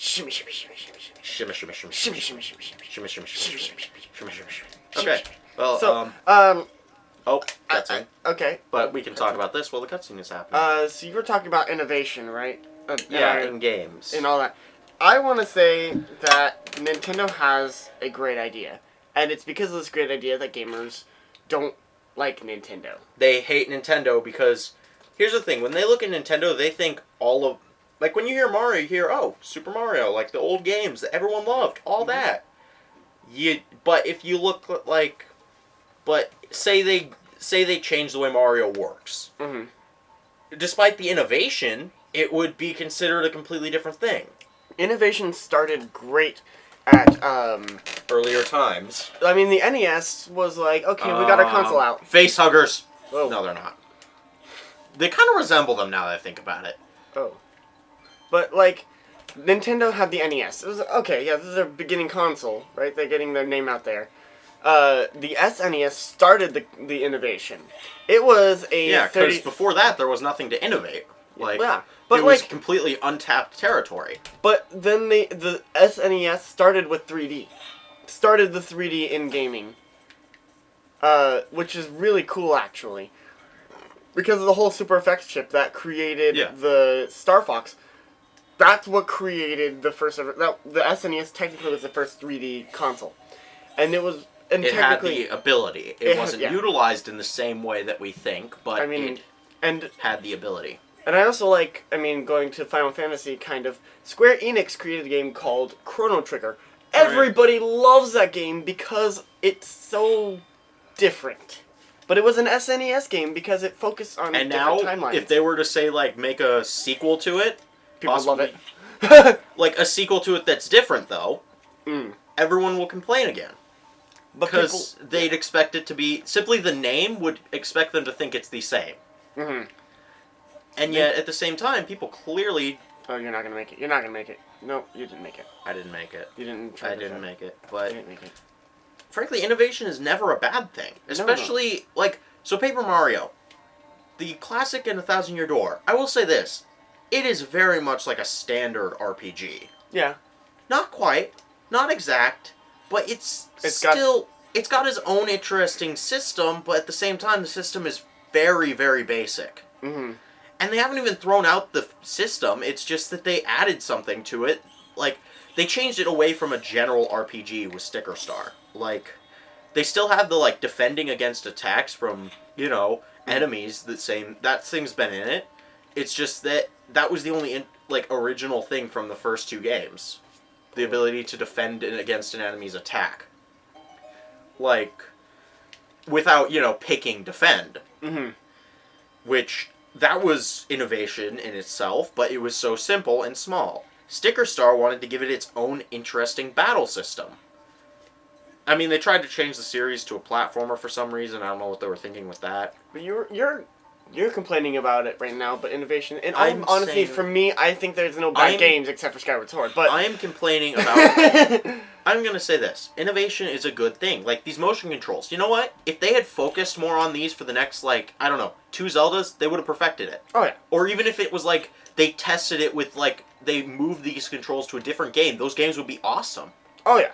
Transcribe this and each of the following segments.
Shimmy, shimmy, shimmy, shimmy, Shimmy, shimmy, shimmy, shimmy, shimmy, shimmy, shimmy, shimmy, shimmy, shimmy, shimmy, shimmy, shimmy, shimmy. shimmy. Okay. Well, So, oh, cutscene. okay. But we can talk about this while the cutscene is happening. So you were talking about innovation, right? Yeah, in games. And all that. I want to say that Nintendo has a great idea. And it's because of this great idea that gamers don't like Nintendo. They hate Nintendo because, here's the thing, when they look at Nintendo, they think all of, like when you hear Mario, you hear, oh, Super Mario, like the old games that everyone loved, all that. But if you look like, but say they change the way Mario works. Mm-hmm. Despite the innovation, it would be considered a completely different thing. Innovation started great at, earlier times. I mean, the NES was like, okay, we got our console out. Face huggers. Whoa. No, they're not. They kind of resemble them now that I think about it. Oh. But, like, Nintendo had the NES. It was, okay, yeah, this is their beginning console, right? They're getting their name out there. The SNES started the innovation. It was a Yeah, because before that, there was nothing to innovate. Like, yeah, but it was completely untapped territory. But then the SNES started with 3D. Started the 3D in gaming. Which is really cool, actually. Because of the whole Super Effects chip that created the Star Fox. That's what created the first ever... the SNES technically was the first 3D console. And it was... And it had the ability. It wasn't utilized in the same way that we think, but it had the ability. And I also like, going to Final Fantasy, kind of, Square Enix created a game called Chrono Trigger. Everybody loves that game because it's so different. But it was an SNES game because it focused on different timelines. And now, if they were to say, like, make a sequel to it... People love it. Like, a sequel to it that's different, though, everyone will complain again. Because they'd expect it to be... Simply the name would expect them to think it's the same. Mm-hmm. And yet, at the same time, people clearly... Oh, you're not going to make it. You're not going to make it. No, you didn't make it. I didn't make it. You didn't try I didn't make it, but... You didn't make it. Frankly, innovation is never a bad thing. Especially, like... So, Paper Mario. The classic and 1,000 Year Door. I will say this. It is very much like a standard RPG. Yeah. Not quite. Not exact. But it's got its own interesting system, but at the same time, the system is very, very basic. Mm-hmm. And they haven't even thrown out the system, it's just that they added something to it. Like, they changed it away from a general RPG with Sticker Star. Like, they still have the, like, defending against attacks from, enemies, that thing's been in it. It's just that was the only, original thing from the first two games. The ability to defend against an enemy's attack. Like, without, picking defend. Mm-hmm. Which, that was innovation in itself, but it was so simple and small. Sticker Star wanted to give it its own interesting battle system. I mean, they tried to change the series to a platformer for some reason. I don't know what they were thinking with that. But you're complaining about it right now, but innovation... And honestly, for me, I think there's no bad games except for Skyward Sword, but... I am complaining about... I'm going to say this. Innovation is a good thing. Like, these motion controls. You know what? If they had focused more on these for the next, 2 Zeldas, they would have perfected it. Oh, yeah. Or even if it was, they tested it with, they moved these controls to a different game, those games would be awesome. Oh, yeah.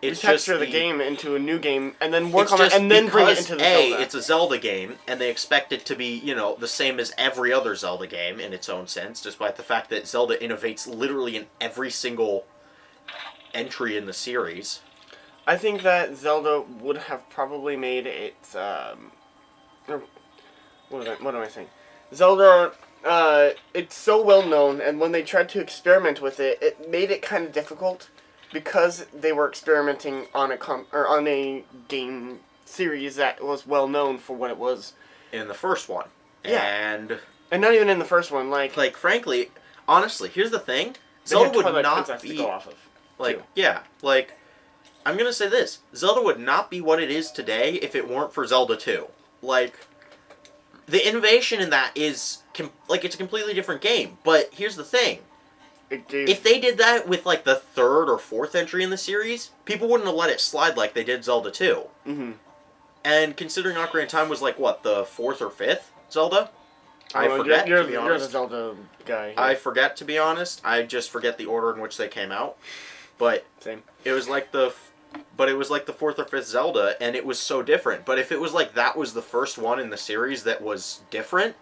It's texture the game into a new game, and then work on it, and then bring it into the Zelda. It's a Zelda game, and they expect it to be, the same as every other Zelda game in its own sense, despite the fact that Zelda innovates literally in every single entry in the series. I think that Zelda would have probably made its, what am I saying? Zelda, it's so well known, and when they tried to experiment with it, it made it kind of difficult. Because they were experimenting on a game series that was well known for what it was in the first one, and not even in the first one, like frankly, honestly, here's the thing: Zelda would not be to go off of, I'm gonna say this: Zelda would not be what it is today if it weren't for Zelda 2. Like, the innovation in that is it's a completely different game. But here's the thing. If they did that with, the third or fourth entry in the series, people wouldn't have let it slide like they did Zelda 2. Mm-hmm. And considering Ocarina of Time was, the fourth or fifth Zelda? I forget, to be honest. You're the Zelda guy. Here. I forget, to be honest. I just forget the order in which they came out. But same. It was like the fourth or fifth Zelda, and it was so different. But if it was like that was the first one in the series that was different,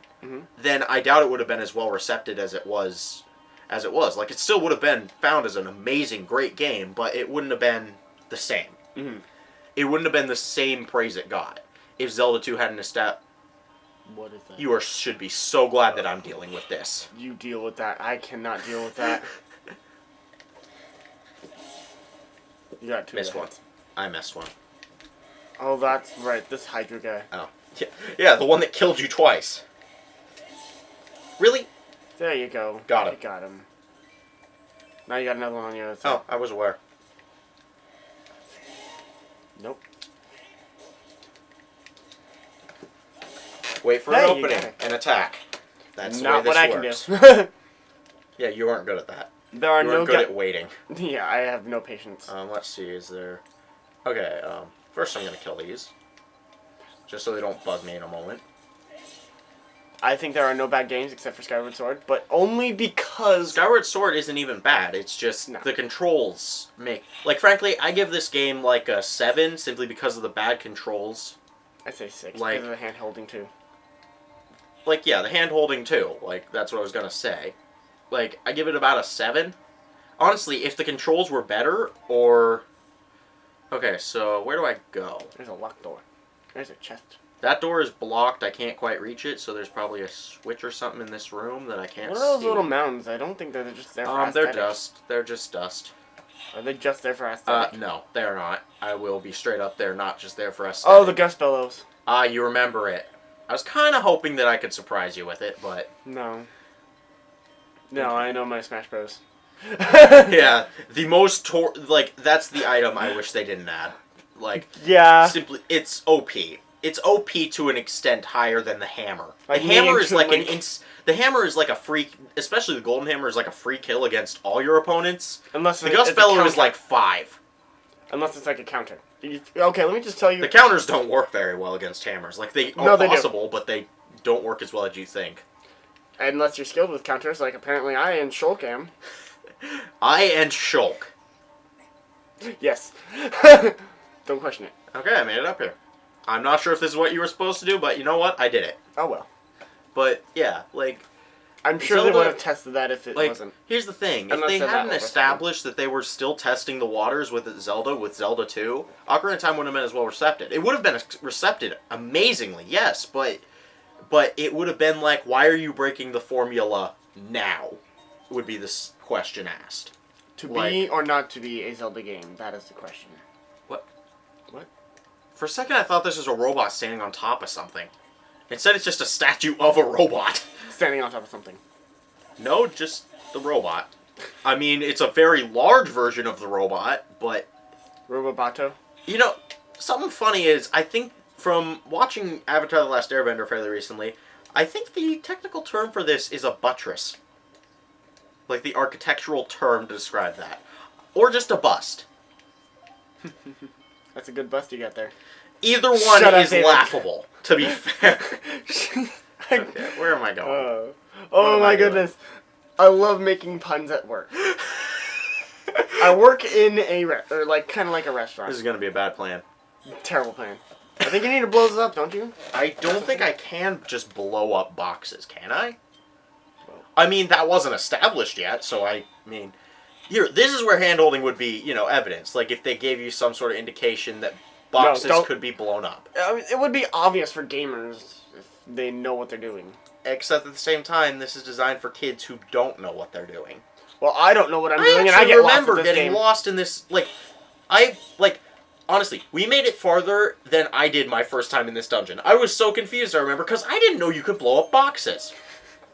then I doubt it would have been as well received as it was. Like, it still would have been found as an amazing, great game, but it wouldn't have been the same. It wouldn't have been the same praise it got if Zelda 2 hadn't established. What is that? You should be so glad that I'm dealing with this. You deal with that. I cannot deal with that. You got two. Missed one. I missed one. Oh, that's right. This Hydra guy. Oh. Yeah, the one that killed you twice. Really? There you go. Got him. You got him. Now you got another one on the other side. Oh, I was aware. Nope. Wait for an opening and attack. That's not the way what this I works. can do. Yeah, you aren't good at that. There are no good at waiting. Yeah, I have no patience. Let's see, is there... Okay, first I'm going to kill these. Just so they don't bug me in a moment. I think there are no bad games except for Skyward Sword, but only because... Skyward Sword isn't even bad, it's just the controls make... Like, frankly, I give this game like a 7 simply because of the bad controls. I'd say 6, like, because of the hand-holding too. Like, yeah, the hand-holding too. Like, that's what I was going to say. Like, I give it about a 7. Honestly, if the controls were better, or... Okay, so where do I go? There's a locked door. There's a chest. That door is blocked. I can't quite reach it, so there's probably a switch or something in this room that I can't see. What are those little mountains? I don't think they're just there for aesthetics. They're dust. They're just dust. Are they just there for aesthetics? No, they're not. I will be straight up. They're not just there for aesthetics. Oh, the gust bellows. Ah, you remember it. I was kind of hoping that I could surprise you with it, but... No. No, I know my Smash Bros. Yeah, the most like, that's the item I wish they didn't add. Like, yeah. Simply, it's OP. It's OP to an extent higher than the hammer. Like the hammer is like the hammer is like a free, especially the golden hammer is like a free kill against all your opponents. Unless the Gust Bellow is like 5. Unless it's like a counter. Okay, let me just tell you. The counters don't work very well against hammers. Like, they are possible, but they don't work as well as you think. Unless you're skilled with counters, like apparently I and Shulk am. I and Shulk. Yes. Don't question it. Okay, I made it up here. I'm not sure if this is what you were supposed to do, but you know what? I did it. Oh well. But, yeah, like... I'm sure Zelda, they would have tested that if it wasn't. Here's the thing. Unless if they hadn't established that they were still testing the waters with Zelda 2, Ocarina of Time wouldn't have been as well received. It would have been received amazingly, yes, but it would have been like, why are you breaking the formula now? Would be this question asked. To be or not to be a Zelda game? That is the question. What? What? For a second I thought this was a robot standing on top of something. Instead it's just a statue of a robot. Standing on top of something. No, just the robot. I mean, it's a very large version of the robot, but... Robobato? You know, something funny is, I think from watching Avatar The Last Airbender fairly recently, I think the technical term for this is a buttress. Like the architectural term to describe that. Or just a bust. That's a good bust you got there. Either one is laughable, to be fair. Okay, where am I going? Oh my goodness. I love making puns at work. I work in a kind of like a restaurant. This is going to be a bad plan. Terrible plan. I think you need to blow this up, don't you? I don't think I can just blow up boxes, can I? I mean, that wasn't established yet, so I mean... Here, this is where handholding would be, you know, evidence. Like, if they gave you some sort of indication that boxes could be blown up. I mean, it would be obvious for gamers if they know what they're doing. Except at the same time, this is designed for kids who don't know what they're doing. Well, I don't know what I'm doing, and I get lost in this getting lost in this, honestly, we made it farther than I did my first time in this dungeon. I was so confused, I remember, because I didn't know you could blow up boxes.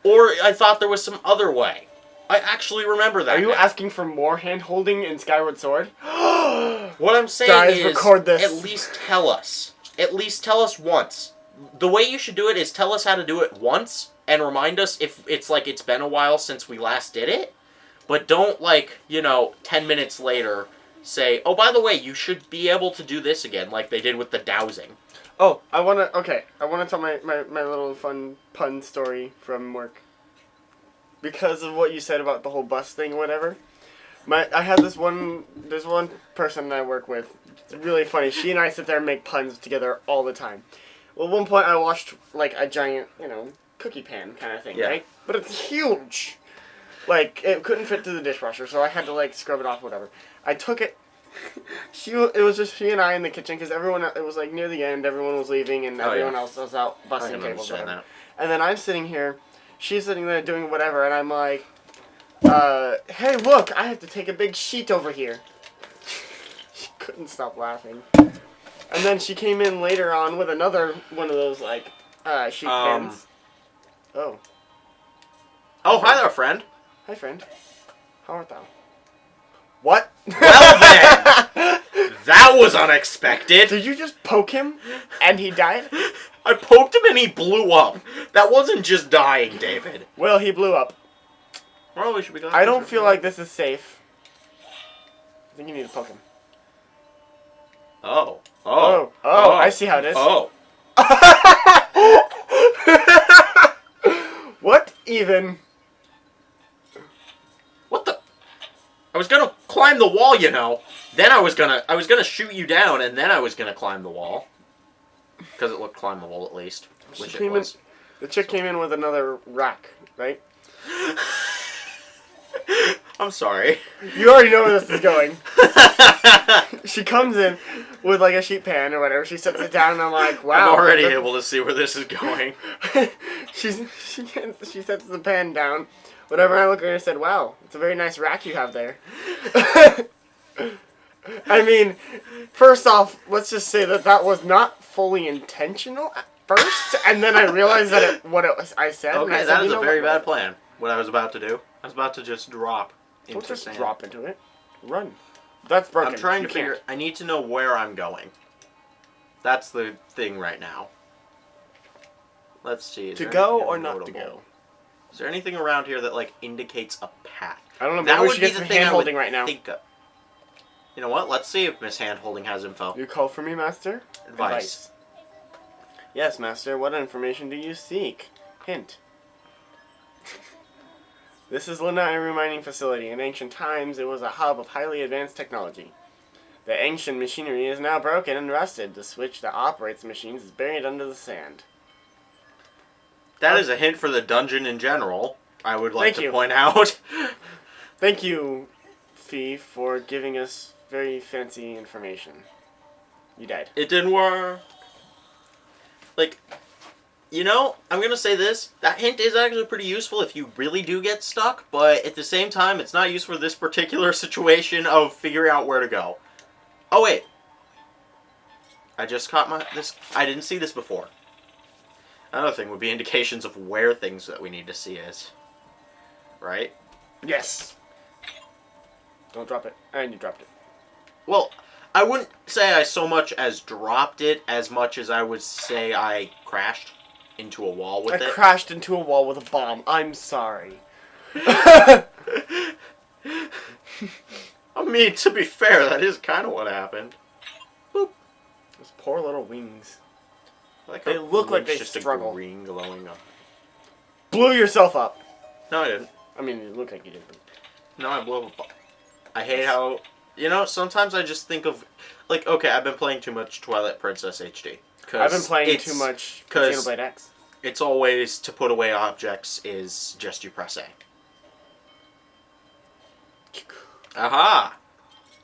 Or I thought there was some other way. I actually remember that. Are you asking for more hand-holding in Skyward Sword? What I'm saying is, record this. At least tell us. At least tell us once. The way you should do it is tell us how to do it once, and remind us if it's like it's been a while since we last did it. But don't, 10 minutes later say, oh, by the way, you should be able to do this again, like they did with the dowsing. Oh, I wanna tell my little fun pun story from work. Because of what you said about the whole bus thing or whatever. I have there's one person I work with. It's really funny. She and I sit there and make puns together all the time. Well, at one point I washed like a giant, cookie pan kind of thing, right? But it's huge. Like, it couldn't fit through the dishwasher, so I had to like scrub it off, whatever. I took it. It was just she and I in the kitchen because it was like near the end. Everyone was leaving and everyone else was out busting tables. And then I'm sitting here. She's sitting there doing whatever, and I'm like, hey, look, I have to take a big sheet over here. She couldn't stop laughing. And then she came in later on with another one of those, like, sheet pans. Oh. Oh, hi there, friend. Hi, friend. How art thou? What? Well then! That was unexpected. Did you just poke him and he died? I poked him and he blew up. That wasn't just dying, David. Well, he blew up. Well, we should be glad. I don't feel like this is safe. I think you need to poke him. Oh. I see how it is. Oh. What even? What the? I was gonna climb the wall, you know. Then I was gonna shoot you down, and then I was gonna climb the wall. Because it looked climb the wall at least. Which it was. The chick came in with another rack, right? I'm sorry. You already know where this is going. She comes in with like a sheet pan or whatever. She sets it down and I'm like, wow. I'm already able to see where this is going. she sets the pan down. Whatever, I look at her and said, wow, it's a very nice rack you have there. I mean, first off, let's just say that was not fully intentional at first, and then I realized that I said. Okay, that is a very bad plan. What I was about to do. I was about to just drop into Don't just sand. drop into it. Run. That's broken. I'm trying to figure. I need to know where I'm going. That's the thing right now. Let's see. To go or not to go? Is there anything around here that like indicates a path? I don't know. Maybe we should get some hand-holding right now. You know what? Let's see if Miss Hand-holding has info. You call for me, Master? Advice. Yes, Master. What information do you seek? Hint. This is Lanairu Mining Facility. In ancient times, it was a hub of highly advanced technology. The ancient machinery is now broken and rusted. The switch that operates the machines is buried under the sand. That is a hint for the dungeon in general, I would like to point out. Thank you, Fee, for giving us very fancy information. You died. It didn't work. Like, you know, I'm going to say this. That hint is actually pretty useful if you really do get stuck, but at the same time, it's not useful for this particular situation of figuring out where to go. Oh, wait. I just caught this. I didn't see this before. Another thing would be indications of where things that we need to see is. Right? Yes. Don't drop it. And you dropped it. Well, I wouldn't say I so much as dropped it as much as I would say I crashed into a wall with it. I crashed into a wall with a bomb. I'm sorry. I mean, to be fair, that is kind of what happened. Boop. Those poor little wings. Like they look like they just struggle. A green glowing up. Blew yourself up. No, I didn't. I mean, it looked like you did. But... No, I blew up. I hate how... You know, sometimes I just think of... Like, okay, I've been playing too much Twilight Princess HD. I've been playing too much Xenoblade X. It's always, to put away objects, is just you press A. Aha!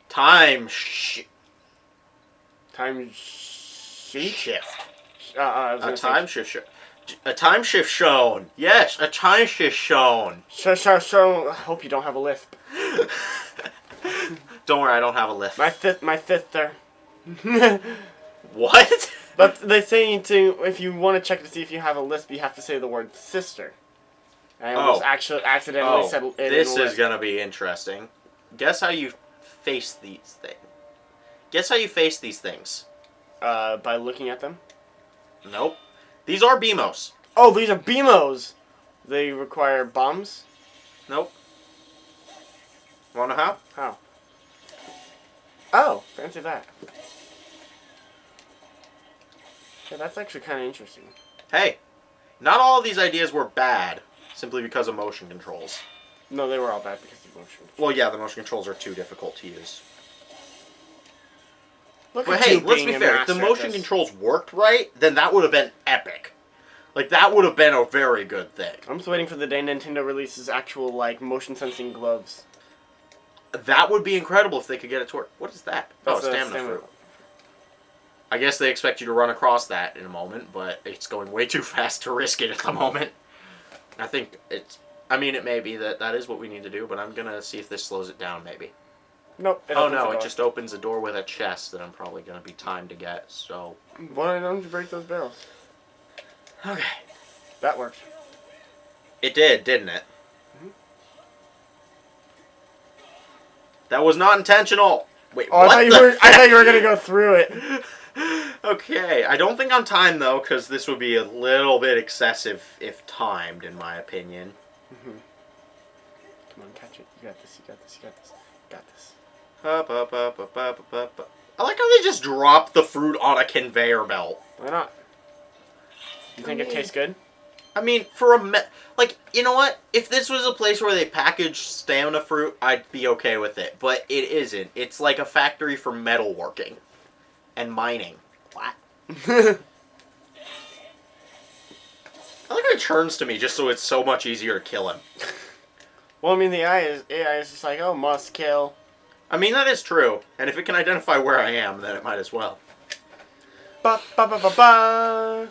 Time shift. A time shift shown. Yes, a time shift shown. So. I hope you don't have a lisp. Don't worry, I don't have a lisp. My sister. What? But they say if you want to check to see if you have a lisp, you have to say the word sister. I almost accidentally said it. This is gonna be interesting. Guess how you face these things. Guess how you face these things. By looking at them? Nope. These are BMOs. Oh, these are BMOs! They require bombs? Nope. Wanna know how? How? Oh, fancy that. Yeah, that's actually kind of interesting. Hey, not all of these ideas were bad simply because of motion controls. No, they were all bad because of motion. Well, yeah, the motion controls are too difficult to use. Look But at hey, you let's being be a fair. If the master at motion this. controls worked right, then that would have been epic. Like, that would have been a very good thing. I'm just waiting for the day Nintendo releases actual, like, motion sensing gloves. That would be incredible if they could get it to work. What is that? That's oh, stamina fruit. I guess they expect you to run across that in a moment, but it's going way too fast to risk it at the moment. I think it's... I mean, it may be that is what we need to do, but I'm going to see if this slows it down, maybe. Nope. Oh, no, it just opens a door with a chest that I'm probably going to be timed to get, so... Why don't you break those barrels? Okay. That worked. It did, didn't it? That was not intentional. Wait, oh, what? I thought you were gonna go through it. Okay, I don't think I'm timed though, because this would be a little bit excessive if timed, in my opinion. Come on, catch it. You got this. You got this. You got this. You got this. I like how they just drop the fruit on a conveyor belt. Why not? You think it tastes good? I mean, for a like, you know what? If this was a place where they package stamina fruit, I'd be okay with it. But it isn't. It's like a factory for metalworking and mining. What? I like how it turns to me just so it's so much easier to kill him. Well, I mean, the AI is just like, oh, must kill. I mean, that is true. And if it can identify where I am, then it might as well. Ba ba ba ba ba.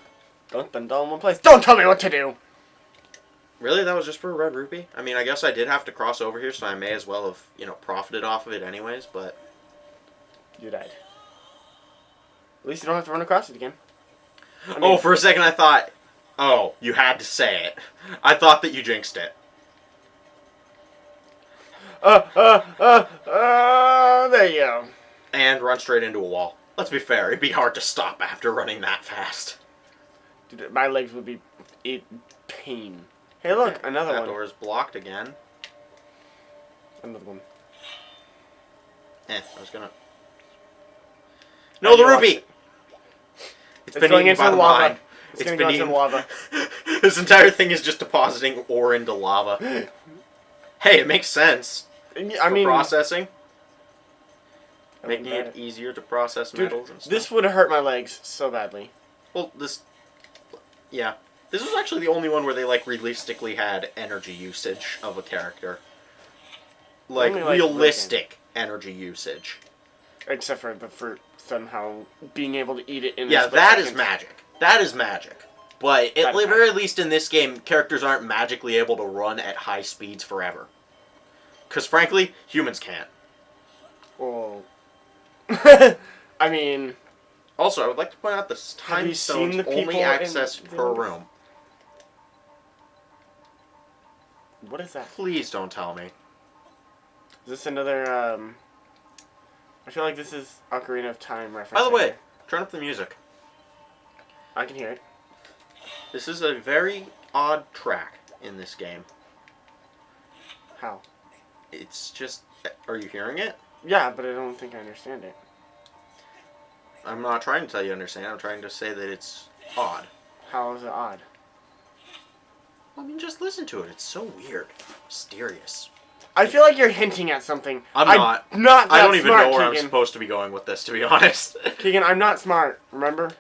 Don't spend all in one place. Don't tell me what to do! Really? That was just for a red rupee? I mean, I guess I did have to cross over here, so I may as well have, you know, profited off of it anyways, but... You died. At least you don't have to run across it again. I mean, for a second I thought, oh, you had to say it. I thought that you jinxed it. There you go. And run straight into a wall. Let's be fair, it'd be hard to stop after running that fast. Dude, my legs would be in pain. Hey, look, another one. That door is blocked again. Another one. I was gonna... No, the rupee! It's been going eaten into by the lava. mine. It's gonna go into lava. This entire thing is just depositing ore into lava. Hey, it makes sense. I mean... processing. Making it easier to process metals and stuff. This would hurt my legs so badly. Well, this... Yeah. This was actually the only one where they, like, realistically had energy usage of a character. Like, realistic energy usage. Except for the fruit somehow being able to eat it in yeah, that is magic. That is magic. But at the very least in this game, characters aren't magically able to run at high speeds forever. Because, frankly, humans can't. Well... I mean... Also, I would like to point out that time stones only access per room. What is that? Please don't tell me. Is this another, I feel like this is Ocarina of Time reference. By the way, turn up the music. I can hear it. This is a very odd track in this game. How? It's just... Are you hearing it? Yeah, but I don't think I understand it. I'm not trying to tell you to understand. I'm trying to say that it's odd. How is it odd? I mean, just listen to it. It's so weird. Mysterious. I feel like you're hinting at something. I'm not. Not that I don't even smart, know where Keegan. I'm supposed to be going with this, to be honest. Keegan, I'm not smart, remember?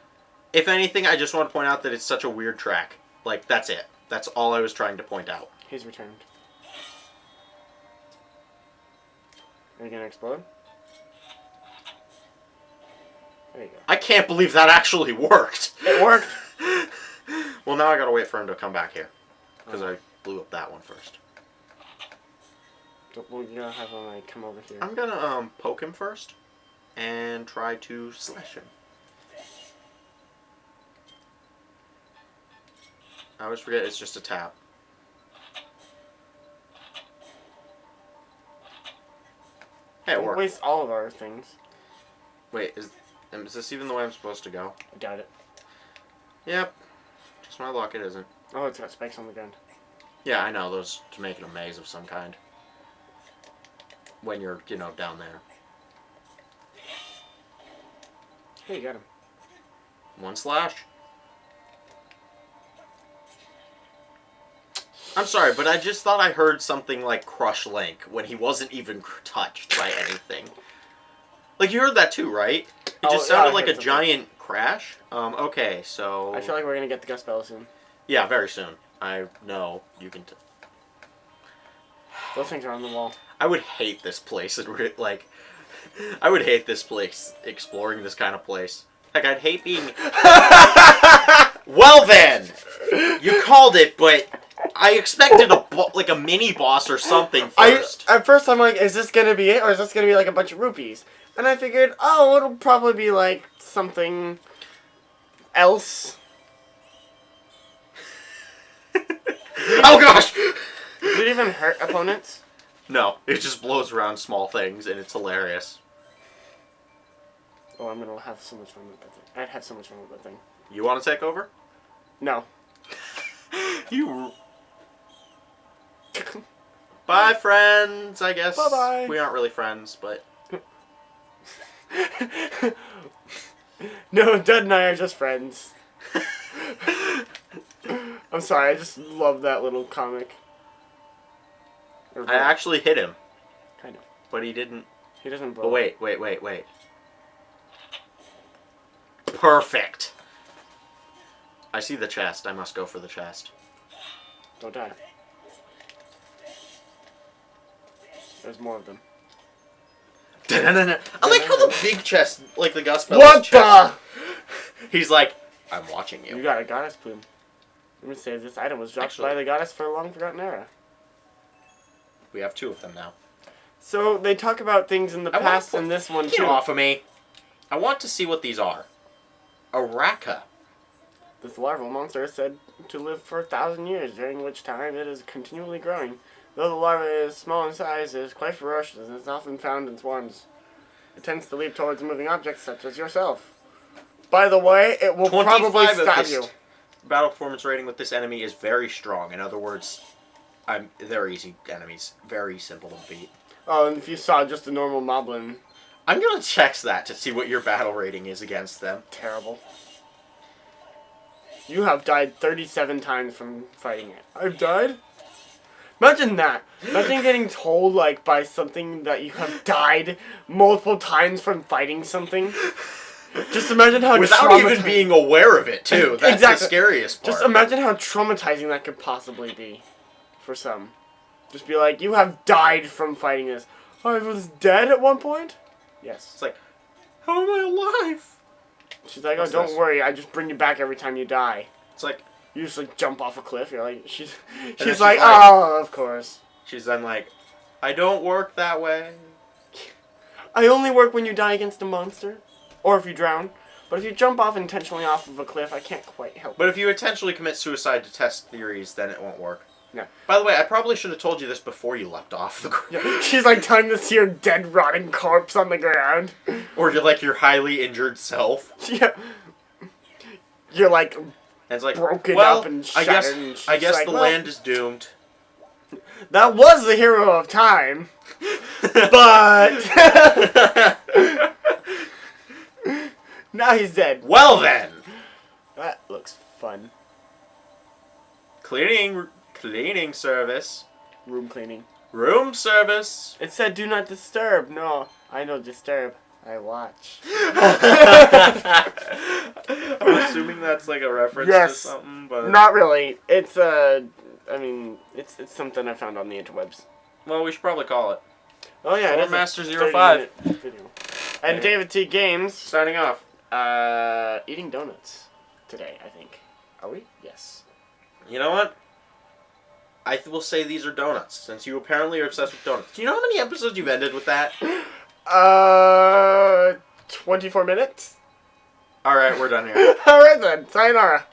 If anything, I just want to point out that it's such a weird track. Like, that's it. That's all I was trying to point out. He's returned. Are you gonna explode? There you go. I can't believe that actually worked. It worked. Well, now I gotta wait for him to come back here. Because I blew up that one first. We're gonna have him, like, come over here. I'm gonna, poke him first. And try to slash him. I always forget it's just a tap. Hey, it worked. Waste all of our things. Wait, is this even the way I'm supposed to go? I doubt it. Yep. Just my luck, it isn't. Oh, it's got spikes on the ground. Yeah, I know, those to make it a maze of some kind. When you're, you know, down there. Hey, you got him. One slash. I'm sorry, but I just thought I heard something like crush Link when he wasn't even touched by anything. Like, you heard that too, right? It just sounded like a giant crash. Okay, so... I feel like we're gonna get the Gust Battle soon. Yeah, very soon. I know. You can... Those things are on the wall. I would hate this place. Like, I would hate this place, exploring this kind of place. Like, I'd hate being... Well then! You called it, but I expected a mini boss or something first. At first I'm like, is this gonna be it, or is this gonna be like a bunch of rupees? And I figured, oh, it'll probably be like something else. Oh gosh! Did it even hurt opponents? No, it just blows around small things, and it's hilarious. Oh, I'm gonna have so much fun with that thing. I'd have so much fun with that thing. You want to take over? No. You... Bye, friends, I guess. Bye-bye. We aren't really friends, but... No, Dud and I are just friends. I'm sorry, I just love that little comic. I actually hit him. Kind of. But he didn't... He doesn't blow. Oh, wait. Perfect. I see the chest. I must go for the chest. Don't die. There's more of them. I like how the big chest, like the Gust What chest, the? He's like, I'm watching you. You got a goddess plume. Let me say, this item was dropped by the goddess for a long forgotten era. We have 2 of them now. So, they talk about things in the past in this one, too. Get off of me. I want to see what these are. Araka. This larval monster is said to live for 1,000 years, during which time it is continually growing. Though the larva is small in size, it is quite ferocious and is often found in swarms. It tends to leap towards moving objects such as yourself. By the way, it will probably stab you. Battle performance rating with this enemy is very strong. In other words, they're easy enemies. Very simple to beat. Oh, and if you saw just a normal moblin... I'm going to check that to see what your battle rating is against them. Terrible. You have died 37 times from fighting it. I've died? Imagine that. Imagine getting told, like, by something that you have died multiple times from fighting something. Just imagine how without even being aware of it, too. That's exactly. The scariest part. Just imagine how traumatizing that could possibly be for some. Just be like, you have died from fighting this. Oh, I was dead at one point? Yes. It's like, how am I alive? She's like, oh, don't worry. I just bring you back every time you die. It's like... You just, like, jump off a cliff. You're like... She's like, oh, of course. She's then like, I don't work that way. I only work when you die against a monster. Or if you drown. But if you jump off intentionally off of a cliff, I can't quite help But if you intentionally commit suicide to test theories, then it won't work. Yeah. By the way, I probably should have told you this before you leapt off the ground. Yeah. She's like tying this to your dead, rotting corpse on the ground. Or you're like your highly injured self. Yeah. You're like, and it's like broken up and shattered. I guess like, the land is doomed. That was the hero of time. But now he's dead. Well then. That looks fun. Cleaning service. Room cleaning. Room service. It said do not disturb. No, I don't disturb. I watch. I'm assuming that's like a reference to something, but not really. It's I mean, it's something I found on the interwebs. Well, we should probably call it. Oh yeah, it is Master 05 video. And David T Games signing off. Eating donuts today, I think. Are we? Yes. You know what? I will say these are donuts, since you apparently are obsessed with donuts. Do you know how many episodes you've ended with that? 24 minutes. Alright, we're done here. Alright then, sayonara.